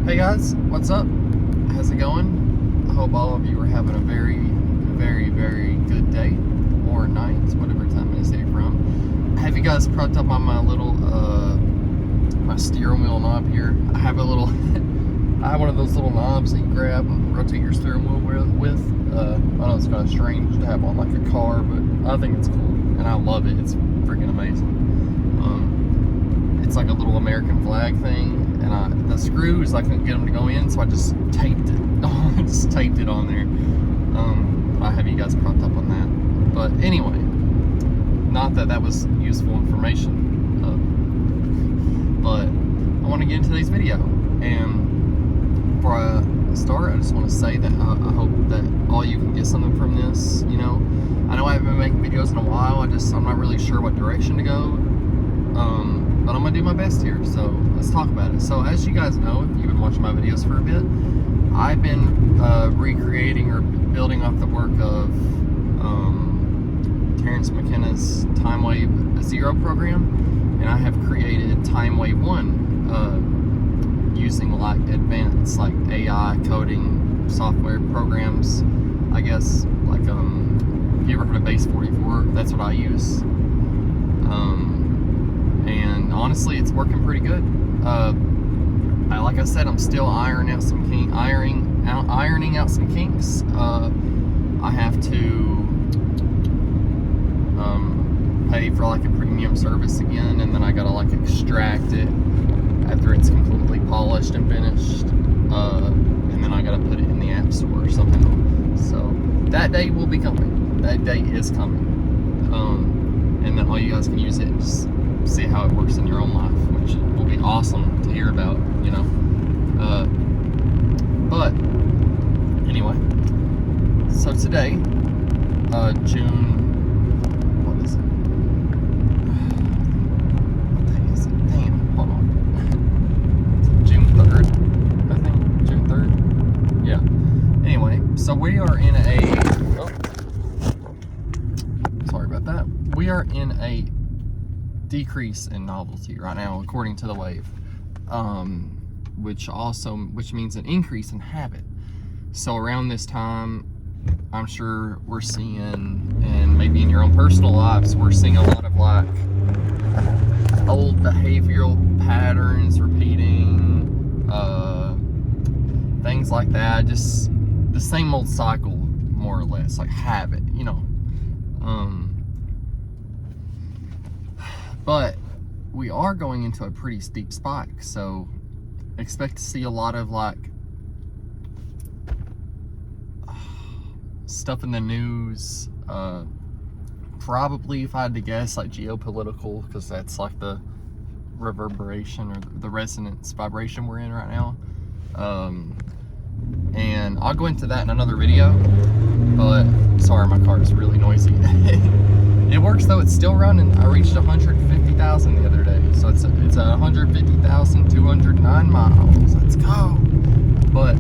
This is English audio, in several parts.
Hey guys, what's up? How's it going? I hope all of you are having a very, very, very good day or night, whatever time it is that you're from. Have you guys propped up on my little, my steering wheel knob here? I have a little, I have one of those little knobs that you grab and rotate your steering wheel with. I know it's kind of strange to have on like a car, but I think it's cool, and I love it. It's freaking amazing. It's like a little American flag thing, and the screws, I couldn't get them to go in, so I just taped it. Just taped it on there. I have you guys propped up on that. But anyway, not that that was useful information, but I want to get into today's video. And before I start, I just want to say that I hope that all you can get something from this. You know, I know I haven't been making videos in a while. I'm not really sure what direction to go. But I'm gonna do my best here, so let's talk about it. So as you guys know, if you've been watching my videos for a bit, I've been recreating or building off the work of Terrence McKenna's Time Wave 0 program, and I have created Time Wave 1 using like advanced like AI coding software programs. I guess like have you ever heard of Base 44? That's what I use. And honestly, it's working pretty good. Like I said, I'm still ironing out some kinks. I have to pay for like a premium service again, and then I gotta like extract it after it's completely polished and finished, and then I gotta put it in the App Store somehow. So that day will be coming. That day is coming. And then all you guys can use it and just see how it works in your own life, which will be awesome to hear about, you know. But anyway, so today, June, what is it? What day is it? Damn, hold on. June 3rd, I think. June 3rd? Yeah. Anyway, so we are in sorry about that. We are in a decrease in novelty right now, according to the wave, which means an increase in habit. So around this time, I'm sure we're seeing, and maybe in your own personal lives, we're seeing a lot of like old behavioral patterns repeating, things like that, just the same old cycle, more or less, like habit, you know. But we are going into a pretty steep spike, so expect to see a lot of like stuff in the news, probably, if I had to guess, like geopolitical, because that's like the reverberation or the resonance vibration we're in right now. And I'll go into that in another video, but sorry, my car is really noisy. It works though, it's still running. I reached 150,000 the other day, so it's 150,209 miles. Let's go. But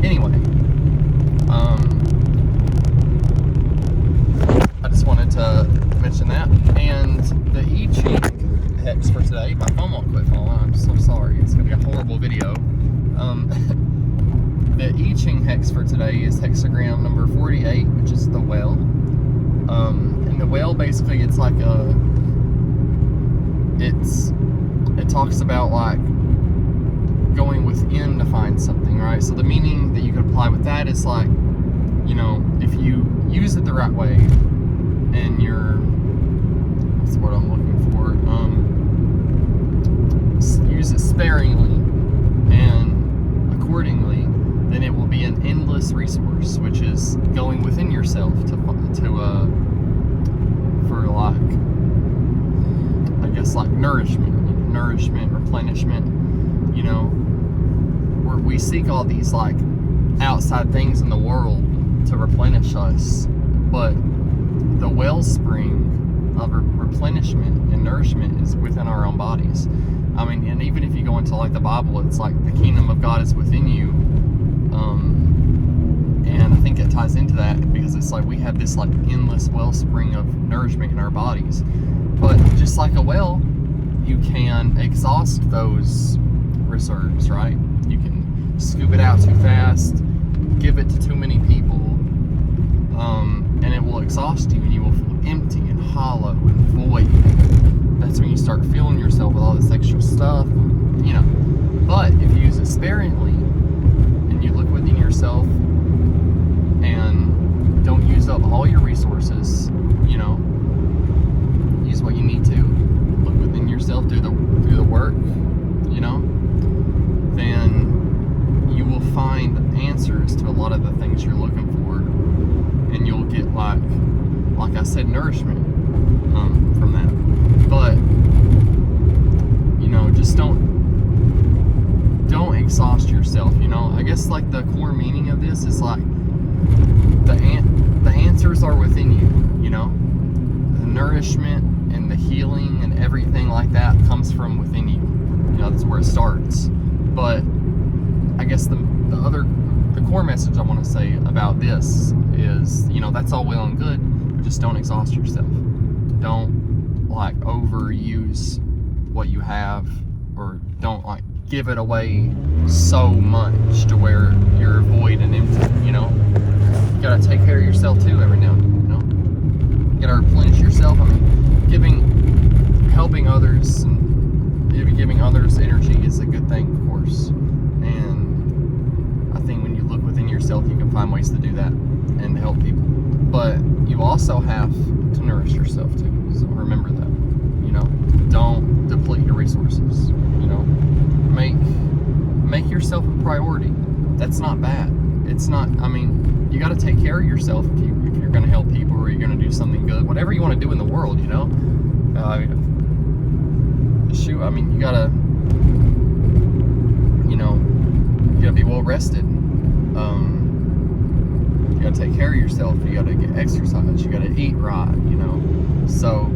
anyway, I just wanted to mention that. And the I Ching Hex for today, my phone won't quit falling. I'm so sorry. It's gonna be a horrible video. The I Ching Hex for today is hexagram number 48, which is the well. And the well, basically, it's like it talks about like going within to find something, right? So the meaning that you could apply with that is like, you know, if you use it the right way, and what's the word I'm looking for? Use it sparingly and accordingly, then it will be an endless resource, which is going within yourself for like, I guess like nourishment, replenishment, you know, where we seek all these like outside things in the world to replenish us, but the wellspring of replenishment and nourishment is within our own bodies. I mean, and even if you go into like the Bible, it's like the kingdom of God is within you. And I think it ties into that, because it's like we have this like endless wellspring of nourishment in our bodies. But just like a well, you can exhaust those reserves, right? You can scoop it out too fast, give it to too many people, and it will exhaust you, and you will feel empty and hollow and void. That's when you start feeling yourself with all this extra stuff, you know. But if you use it sparingly, and you look within yourself and don't use up all your resources, you know, use what you need to, look within yourself, do the work, you know, then you will find answers to a lot of the things you're looking for, and you'll get, like I said, nourishment from that. But, you know, just don't exhaust yourself, you know. I guess, like, the core meaning of this is, like, the answers are within you, you know. The nourishment and the healing and everything like that comes from within you. You know, that's where it starts. But I guess the core message I want to say about this is, you know, that's all well and good, but just don't exhaust yourself. Don't, like, overuse what you have, or don't, like, give it away so much to where you're void and empty, you know. You gotta take care of yourself too every now and then, you know. You gotta replenish yourself. I mean, helping others and maybe giving others energy is a good thing, of course. And I think when you look within yourself, you can find ways to do that and help people. But you also have to nourish yourself too. So remember that, you know. Don't deplete your resources, you know. Make yourself a priority. That's not bad. It's not, I mean, you got to take care of yourself if you're going to help people, or you're going to do something good, whatever you want to do in the world, you know. Shoot, I mean, you got to, you know, you got to be well rested. You got to take care of yourself. You got to get exercise. You got to eat right, you know. So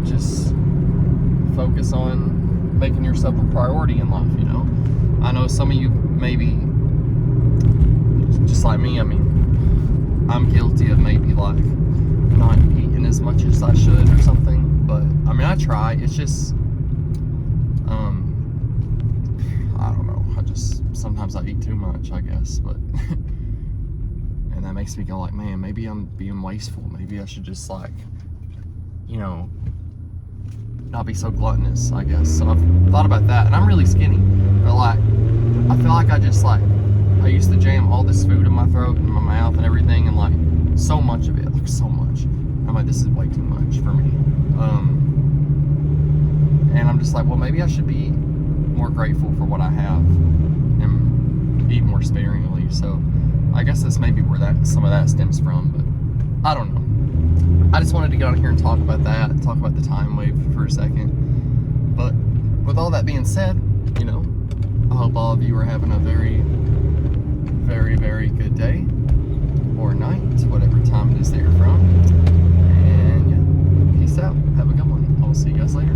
just focus on making yourself a priority in life, you know. I know some of you maybe, just like me, I mean, I'm guilty of maybe, like, not eating as much as I should or something, but I mean, I try. It's just, I don't know, sometimes I eat too much, I guess, but and that makes me go, like, man, maybe I'm being wasteful. Maybe I should just, like, you know, not be so gluttonous, I guess. So I've thought about that, and I'm really skinny, but, like, I feel like I used to jam all this food in my throat and my mouth and everything, and, like, so much of it, like, so much. I'm like, this is way too much for me. And I'm just like, well, maybe I should be more grateful for what I have and eat more sparingly. So I guess that's maybe where some of that stems from, but I don't know. I just wanted to get on here and talk about that, talk about the time wave for a second. But with all that being said, you know, I hope all of you are having a very, very, very good day or night, whatever time it is that you're from. And yeah, peace out. Have a good one. I'll see you guys later.